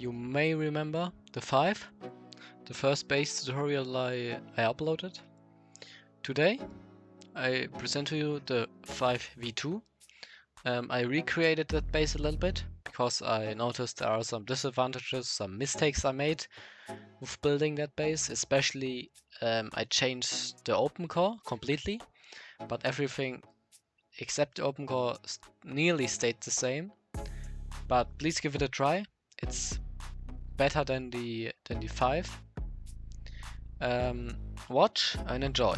you may remember the 5, the first base tutorial I uploaded. Today I present to you the 5v2. I recreated that base a little bit because I noticed there are some disadvantages, some mistakes I made with building that base. Especially I changed the open core completely, but everything except the open core nearly stayed the same. But please give it a try. It's better than the 5. Watch and enjoy.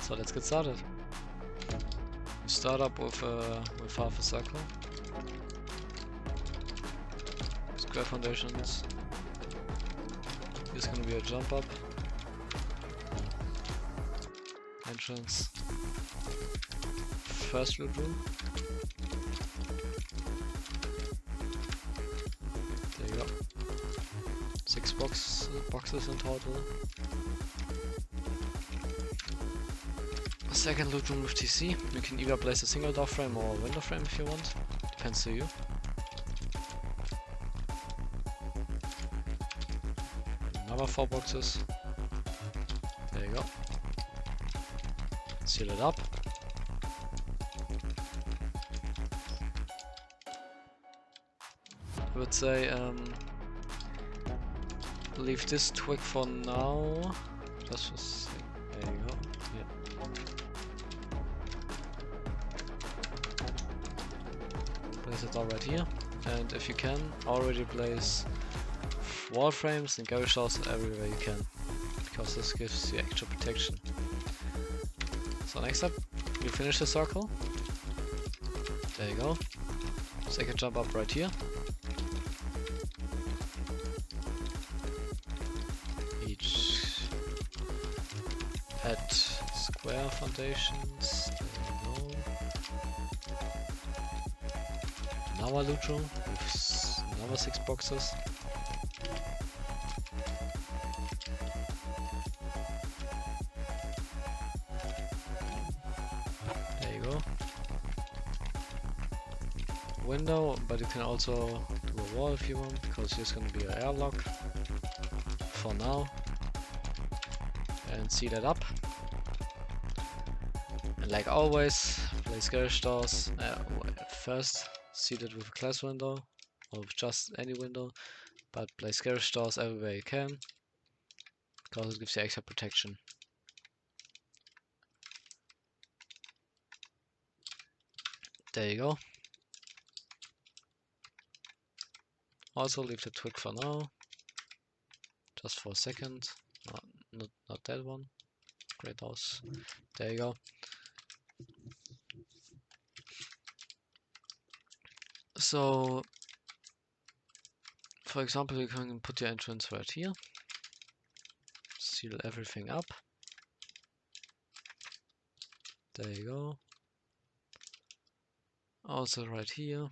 So let's get started. We start up with half a circle. Square foundations. Here's gonna be a jump up. Entrance. First loot room. There you go. 6 boxes in total. Second loot room with TC. You can either place a single door frame or a window frame if you want. Depends to you. Another 4 boxes. There you go. Seal it up. I would say leave this twig for now. Just for there you go. Yeah. Place it all right here, and if you can, already place wall frames and garage doors everywhere you can, because this gives you extra protection. So next up, you finish the circle. There you go. Second jump up right here. Each add square foundations. There you go. Another loot room with another 6 boxes. There you go. Window, but you can also do a wall if you want, because here's gonna be an airlock for now. And seal that up. And like always, place garage doors. First, seal it with a glass window, or with just any window, but place garage doors everywhere you can, because it gives you extra protection. There you go. Also leave the twig for now, just for a second. Not that one. Great house. There you go. So, for example, you can put your entrance right here. Seal everything up. There you go. Also right here.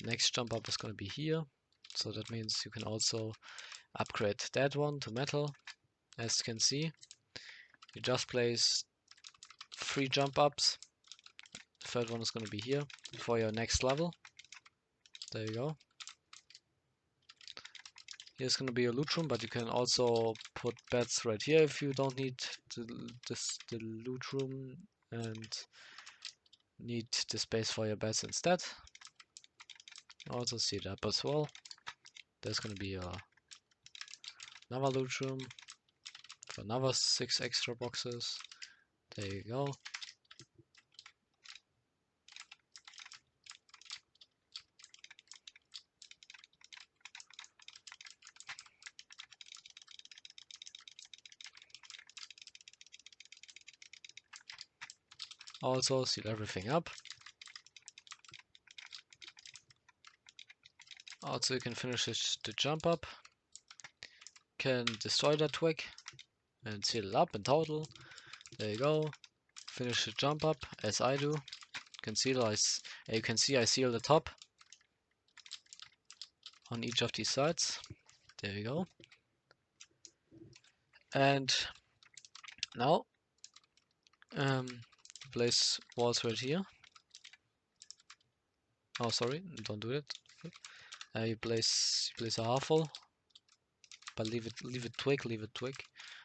Next jump up is going to be here. So that means you can also upgrade that one to metal. As you can see, you just place 3 jump ups. The third one is going to be here for your next level. There you go. Here's going to be a loot room, but you can also put beds right here if you don't need the loot room and need the space for your beds instead. Also see that as well. There's going to be another loot room for another 6 extra boxes. There you go. Also seal everything up. Also you can finish the jump up. Can destroy that twig and seal it up in total. There you go. Finish the jump up as I do. You can see I seal the top. on each of these sides. There we go. And now place walls right here. Oh, sorry, don't do it. You place a half wall, but leave it twig.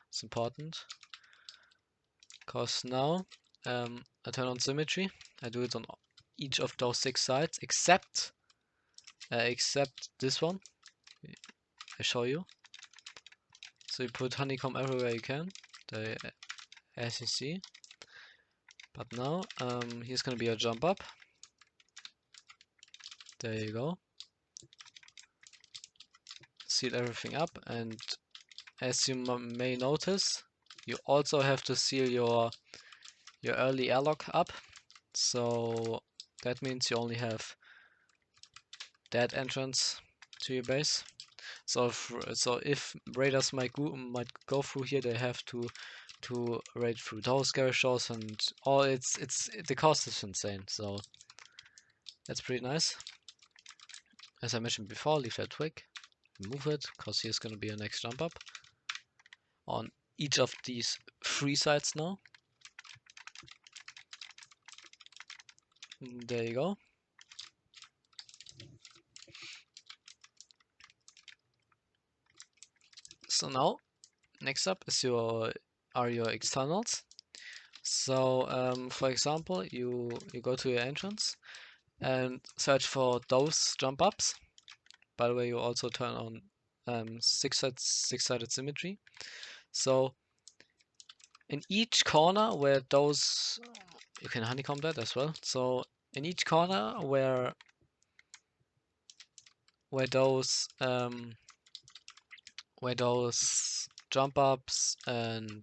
It's important. Cause now I turn on symmetry. I do it on each of those 6 sides, except this one. I show you. So you put honeycomb everywhere you can, as you see. But now here's gonna be a jump up. There you go. Seal everything up, and as you may notice, you also have to seal your early airlock up. So that means you only have that entrance to your base. So if raiders might go through here, they have to raid through those garage doors, and all the cost is insane. So that's pretty nice. As I mentioned before, leave that twig, remove it, because here's gonna be a next jump up on each of these 3 sides now. There you go. So now, next up is your externals. So for example, you go to your entrance and search for those jump ups. By the way, you also turn on 6-sided symmetry. So in each corner where those, you can honeycomb that as well. So in each corner where those jump ups and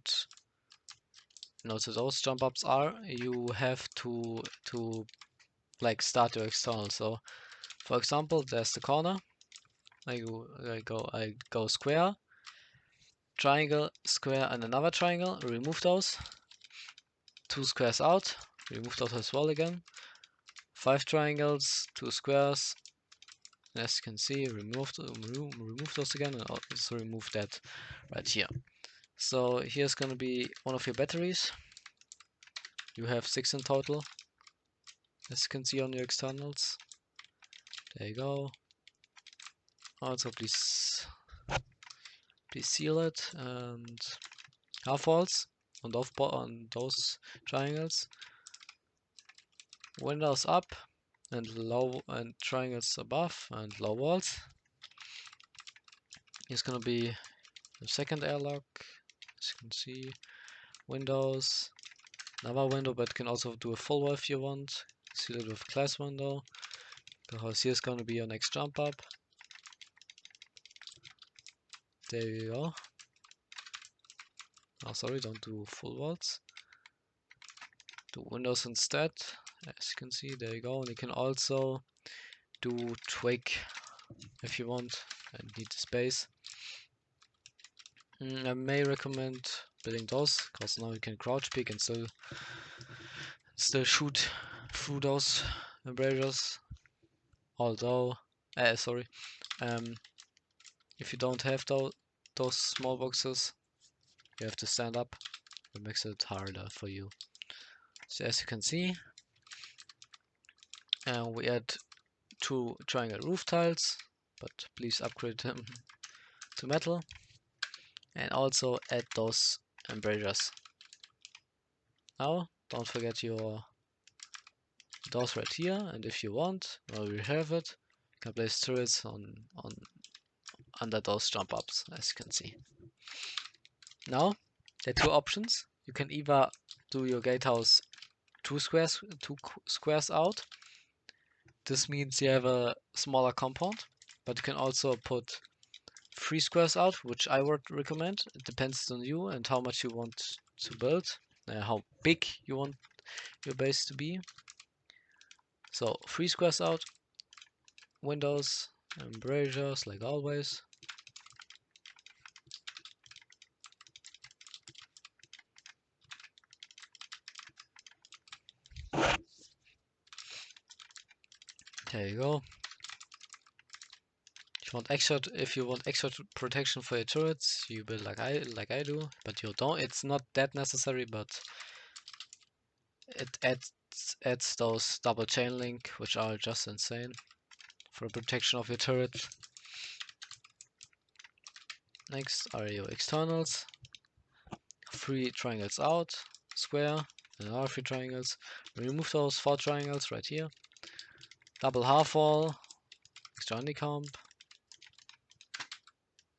so those jump ups are, you have to like start your external. So for example, there's the corner. I go square, triangle, square, and another triangle. Remove those. 2 squares out. Remove those as well again. 5 triangles, 2 squares. And as you can see, remove those again, and also remove that right here. So here's gonna be one of your batteries. You have 6 in total, as you can see on your externals. There you go. Also, please seal it, and half walls on those triangles. Windows up and low, and triangles above, and low walls. Here's gonna be the second airlock, as you can see. Windows, another window, but can also do a full wall if you want. Seal it with glass window, because here's gonna be your next jump up. There you go. Oh, sorry, don't do full walls. Do windows instead. As you can see, there you go. And you can also do twig if you want and need the space. I may recommend building those, because now you can crouch peek and still shoot through those embrasures. Although, sorry, if you don't have those small boxes, you have to stand up. It makes it harder for you. So as you can see, we add 2 triangle roof tiles, but please upgrade them to metal, and also add those embrasures. Now don't forget those right here, and if you want, well, you have it, you can place turrets on under those jump ups, as you can see. Now there are 2 options. You can either do your gatehouse 2 squares out. This means you have a smaller compound, but you can also put 3 squares out, which I would recommend. It depends on you and how much you want to build, how big you want your base to be. So 3 squares out, windows, embrasures like always. There you go. If you want extra protection for your turrets, you build like I do, but you don't. It's not that necessary, but it adds those double chain link, which are just insane for protection of your turret. Next are your externals. 3 triangles out, square, and another 3 triangles. Remove those 4 triangles right here. Double half wall, extra honeycomb.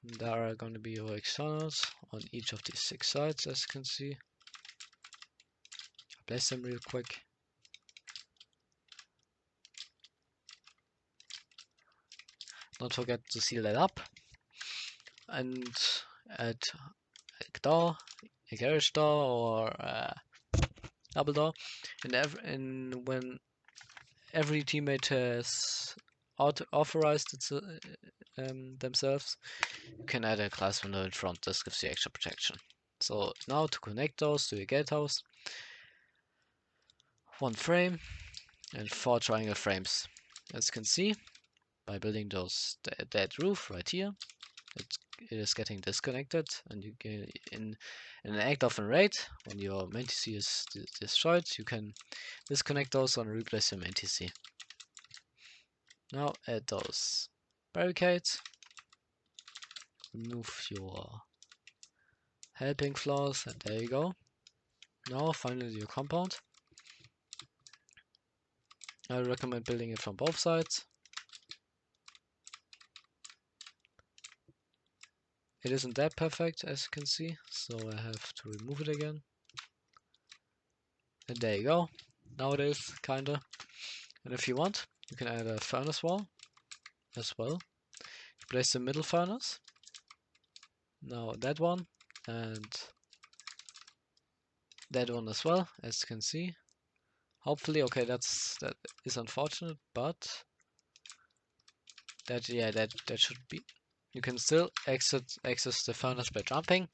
There are going to be your externals on each of these 6 sides, as you can see. Place them real quick. Don't forget to seal that up. And add a door, a garage door, or a double door. And when every teammate has authorized themselves, you can add a glass window in front. This gives you extra protection. So now to connect those to your gatehouse, 1 frame and 4 triangle frames. As you can see, by building that roof right here, it is getting disconnected, and you can, in an act of a raid, when your main TC is destroyed, you can disconnect those and replace your main TC. Now add those barricades, remove your helping floors, and there you go. Now finally your compound. I recommend building it from both sides. It isn't that perfect, as you can see, so I have to remove it again. And there you go. Now it is, kinda. And if you want, you can add a furnace wall as well. Place the middle furnace. Now that one, and that one as well, as you can see. Hopefully, okay, that is unfortunate, but that should be. You can still access the furnace by jumping,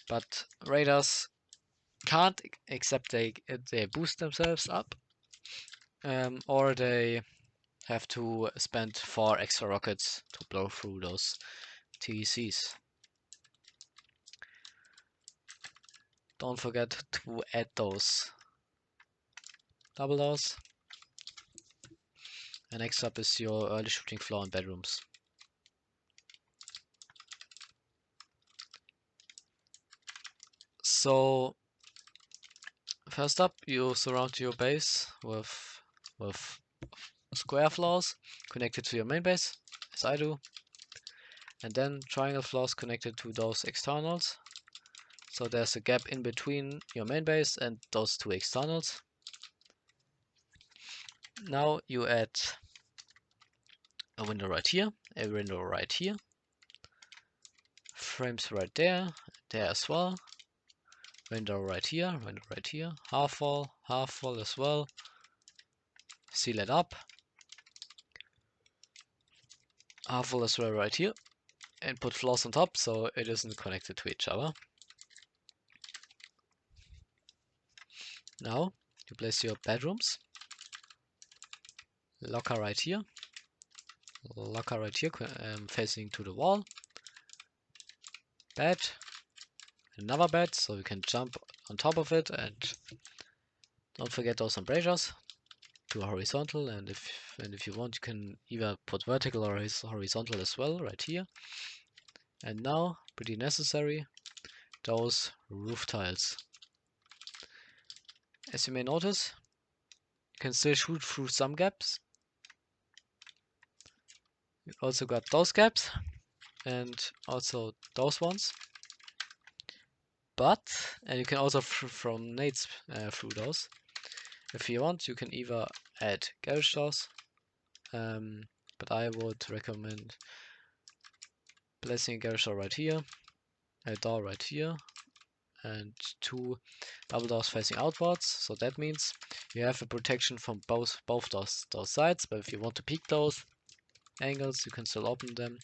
but raiders can't, except they boost themselves up, or they have to spend 4 extra rockets to blow through those TCs. Don't forget to add those double doors. And next up is your early shooting floor and bedrooms. So first up, you surround your base with square floors connected to your main base, as I do, and then triangle floors connected to those externals. So there's a gap in between your main base and those 2 externals. Now you add a window right here, a window right here, frames right there as well, window right here, half wall as well. Seal it up. Half wall as well right here, and put floors on top so it isn't connected to each other. Now you place your bedrooms. Locker right here, facing to the wall. Bed, another bed, so you can jump on top of it, and don't forget those embrasures to horizontal. And if you want, you can either put vertical or horizontal as well, right here. And now, pretty necessary, those roof tiles. As you may notice, you can still shoot through some gaps. You also got those gaps and also those ones. And you can also throw nades through those. If you want, you can either add garage doors, but I would recommend placing a garage door right here, a door right here, and 2 double doors facing outwards. So that means you have a protection from both those sides, but if you want to peek those angles, you can still open them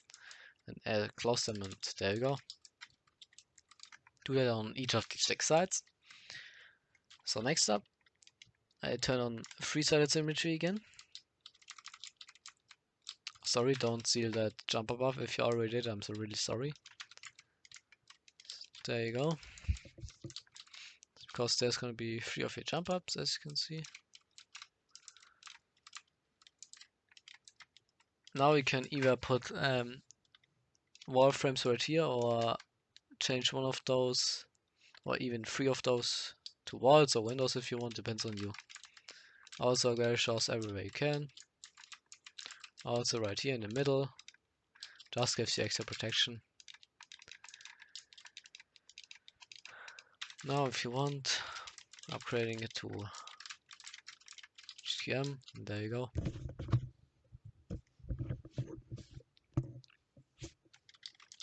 and close them, and there you go. Do that on each of the 6 sides. So next up, I turn on 3-sided symmetry again. Sorry, don't seal that jump above. If you already did, I'm so really sorry. There you go. Because there's gonna be 3 of your jump ups, as you can see. Now you can either put wall frames right here, or change one of those, or even 3 of those to walls or windows if you want, depends on you. Also garage doors everywhere you can. Also right here in the middle, just gives you extra protection. Now if you want, upgrading it to HTM, and there you go.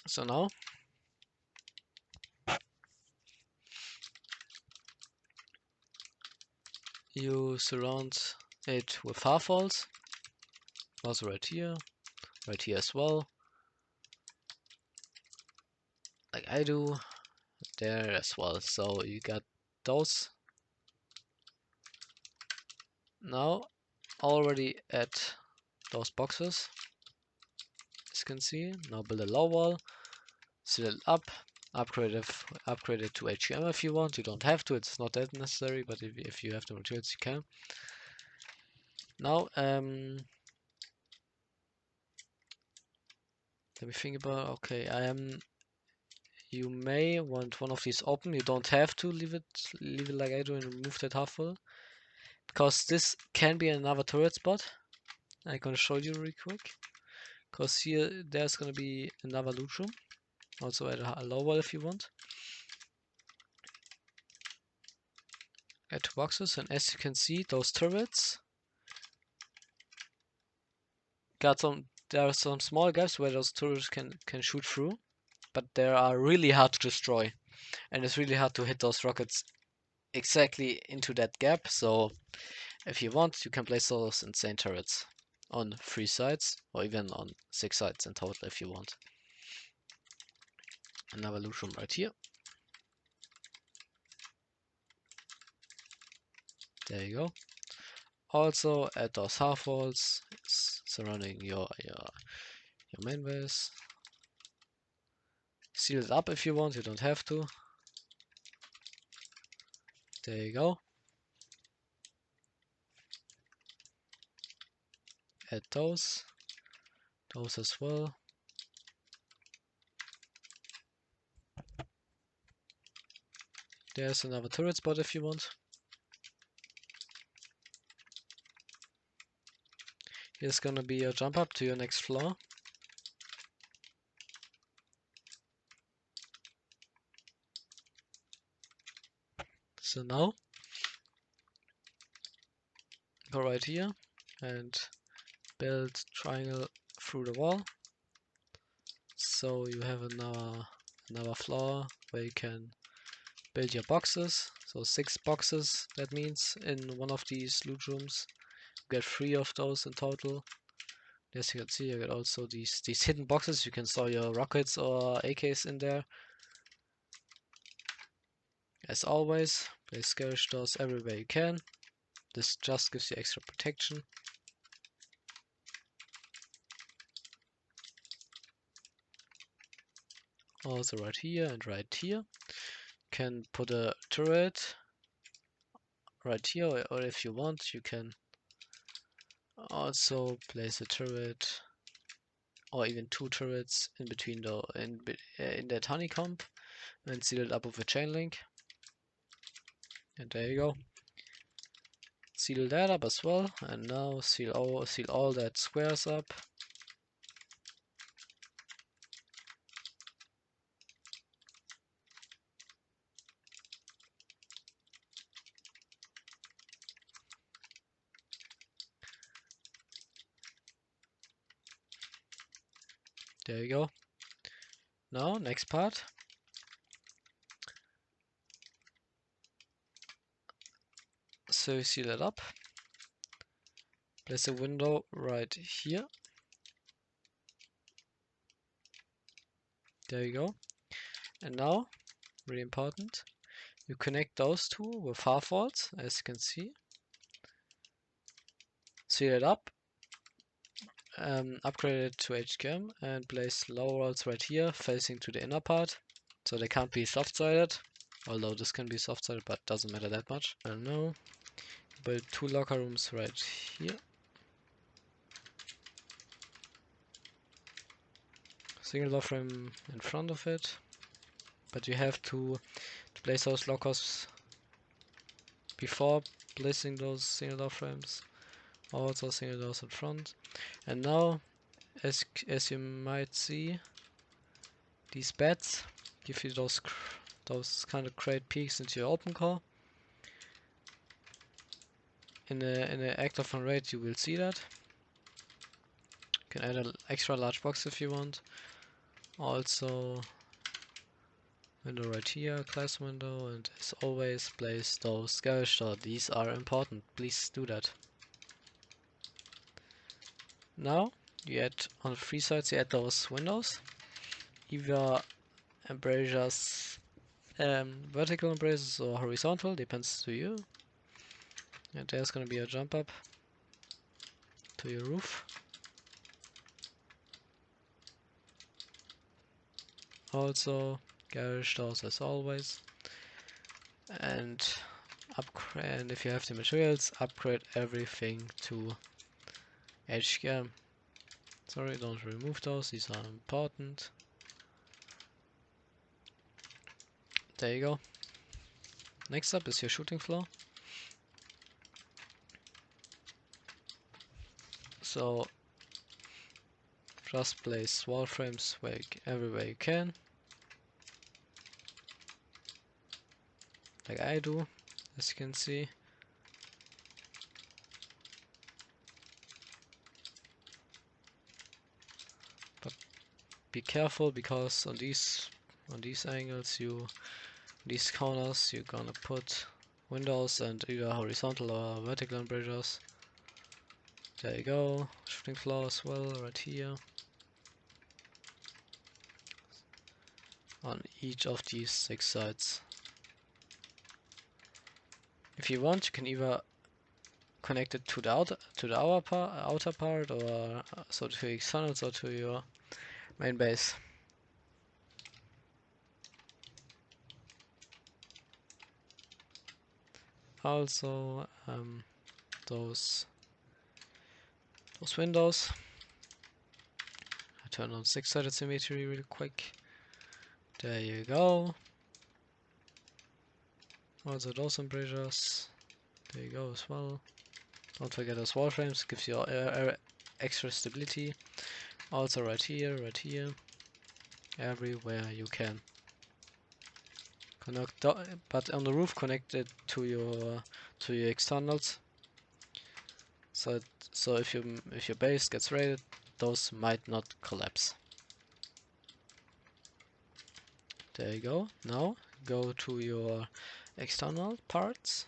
So now you surround it with half walls, also right here as well, like I do, there as well. So you got those. Now already at those boxes, as you can see. Now build a low wall, seal it up, upgrade it to HTM if you want. You don't have to, it's not that necessary, but if you have the materials you can. Now let me think about, okay, you may want one of these open. You don't have to leave it like I do and remove that half wall, because this can be another turret spot. I'm gonna show you real quick, because here there's gonna be another loot room, also at a low wall if you want. Add 2 boxes, and as you can see, those turrets got there are some small gaps where those turrets can shoot through, but they are really hard to destroy, and it's really hard to hit those rockets exactly into that gap. So if you want, you can place those insane turrets on 3 sides, or even on 6 sides in total if you want. Another loot room right here. There you go. Also add those half walls surrounding your main base. Seal it up if you want, you don't have to. There you go. Add those as well. There's another turret spot if you want. Here's gonna be a jump up to your next floor. So now, go right here and build triangle through the wall. So you have another floor where you can build your boxes. So 6 boxes, that means, in one of these loot rooms. You get 3 of those in total. As you can see, you get also these hidden boxes. You can store your rockets or AKs in there. As always, place garage doors everywhere you can. This just gives you extra protection. Also right here and right here. Can put a turret right here, or if you want, you can also place a turret, or even 2 turrets in between in that honeycomb, and seal it up with a chain link. And there you go. Seal that up as well, and now seal all that squares up. There you go. Now, next part. So you seal it up. Place a window right here. There you go. And now, really important, you connect those 2 with half walls, as you can see. Seal it up. upgrade it to HQM and place low walls right here, facing to the inner part, so they can't be soft-sided. Although this can be soft-sided, but doesn't matter that much. I don't know. Build 2 locker rooms right here. Single door frame in front of it, but you have to place those lockers before placing those single door frames. Also single doors in front. And now, as you might see, these beds give you those kind of great peaks into your open core. In the active on rate, you will see that. You can add an extra large box if you want. Also, window right here, class window, and as always, place those garage doors. These are important. Please do that. Now you add on the free sides. You add those windows. Either embrasures, vertical embraces or horizontal, depends to you. And there's gonna be a jump up to your roof. Also, garage doors as always. And upgrade, and if you have the materials, upgrade everything to HQM. Sorry, don't remove those, these are important. There you go. Next up is your shooting floor. So just place wall frames everywhere you can, like I do, as you can see. But be careful, because on these angles, these corners, you're gonna put windows and either horizontal or vertical embrasures. There you go. Shooting floor as well, right here. On each of these 6 sides. If you want, you can either connect it to the outer part, or so to externals or to your main base. Also, those windows. I turn on 6-sided symmetry really quick. There you go. Also those embrasures. There you go as well. Don't forget those wall frames, gives you extra stability. Also right here, everywhere you can. But on the roof, connect it to your externals. So if your base gets raided, those might not collapse. There you go. Now go to your external parts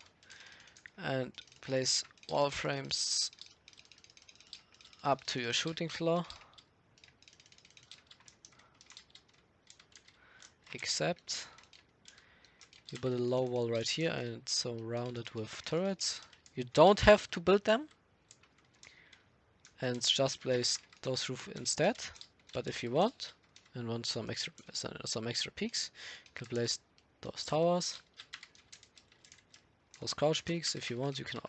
and place wall frames up to your shooting floor, except you build a low wall right here and surround it with turrets. You don't have to build them, and just place those roofs instead. But if you want and want some extra peaks, you can place those towers, those crouch peaks. If you want, you can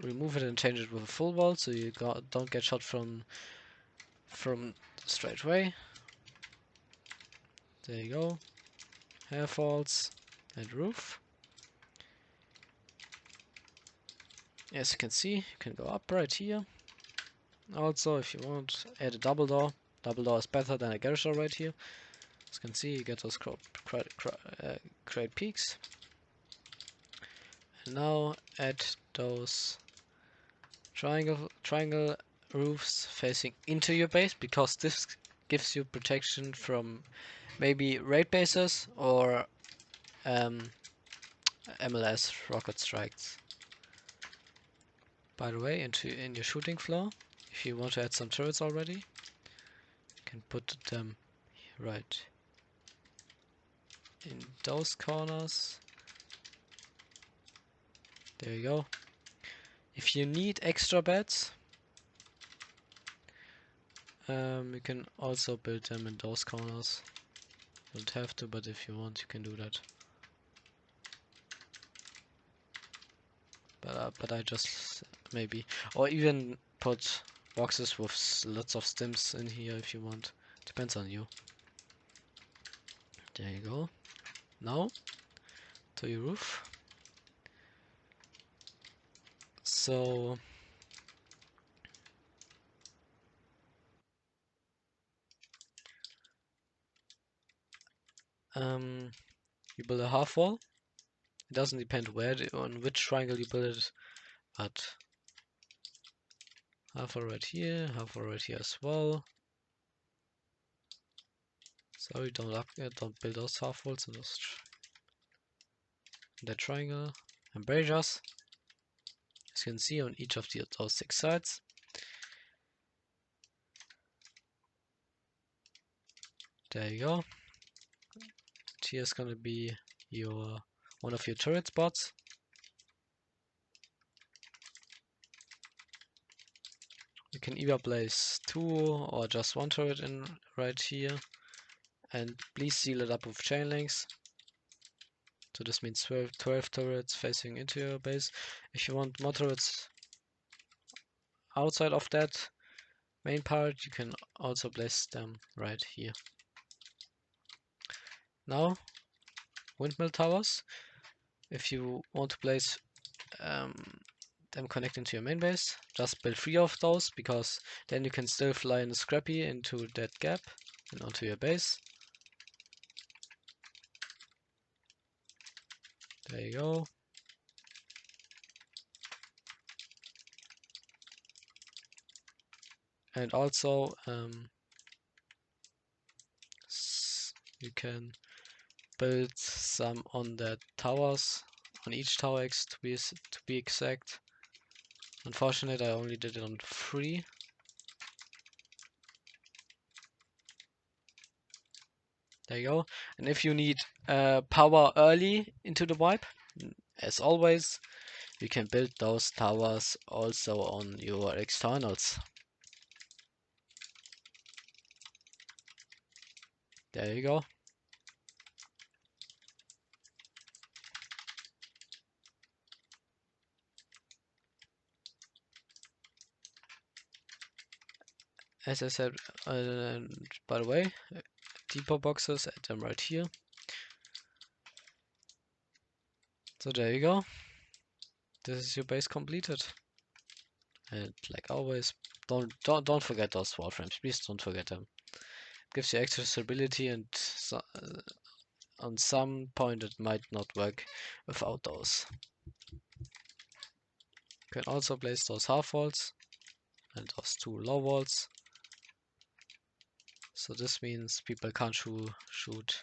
remove it and change it with a full wall, so you don't get shot from straight away. There you go. Hair falls and roof. As you can see, you can go up right here. Also, if you want, add a double door. Double door is better than a garage door right here. As you can see, you get those great peaks. And now add those triangle roofs facing into your base, because this gives you protection from maybe raid bases or MLS rocket strikes. By the way, in your shooting floor, if you want to add some turrets already, you can put them right in those corners. There you go. If you need extra beds, You can also build them in those corners. You don't have to, but if you want, you can do that. But I just maybe, or even put boxes with lots of stems in here if you want. Depends on you. There you go. Now to your roof. So you build a half wall. It doesn't depend where on which triangle you build it, but half wall right here, half wall right here as well. Sorry, don't build those half walls in that triangle. Embrasures, as you can see on each of those 6 sides. There you go. Here's gonna be one of your turret spots. You can either place 2 or just 1 turret in right here, and please seal it up with chain links. So this means 12 turrets facing into your base. If you want more turrets outside of that main part, you can also place them right here. Now, windmill towers. If you want to place them connecting to your main base, just build 3 of those, because then you can still fly in a scrappy into that gap and onto your base. There you go. And also you can build some on the towers, on each tower to be exact. Unfortunately, I only did it on 3. There you go. And if you need power early into the wipe, as always, you can build those towers also on your externals. There you go. As I said, by the way, depot boxes, add them right here. So there you go. This is your base completed. And like always, don't forget those wall frames. Please don't forget them. It gives you extra stability, and on some point it might not work without those. You can also place those half walls and those 2 low walls. So this means people can't shoot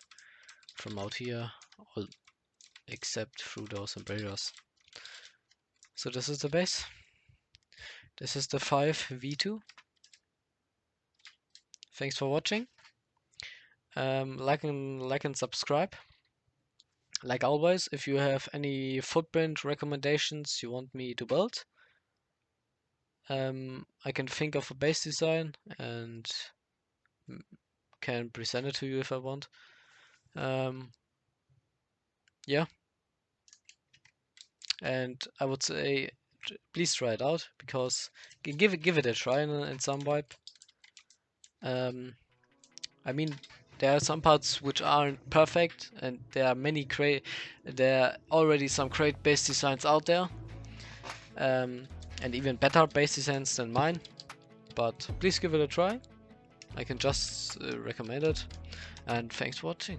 from out here, all except through those embrasures. So this is the base. This is the 5v2. Thanks for watching. Like and subscribe. Like always, if you have any footprint recommendations you want me to build, I can think of a base design and can present it to you if I want. Yeah, and I would say please try it out, because give it a try in some wipe. I mean, there are some parts which aren't perfect, and there are already some great base designs out there, and even better base designs than mine. But please give it a try. I can just recommend it, and thanks for watching.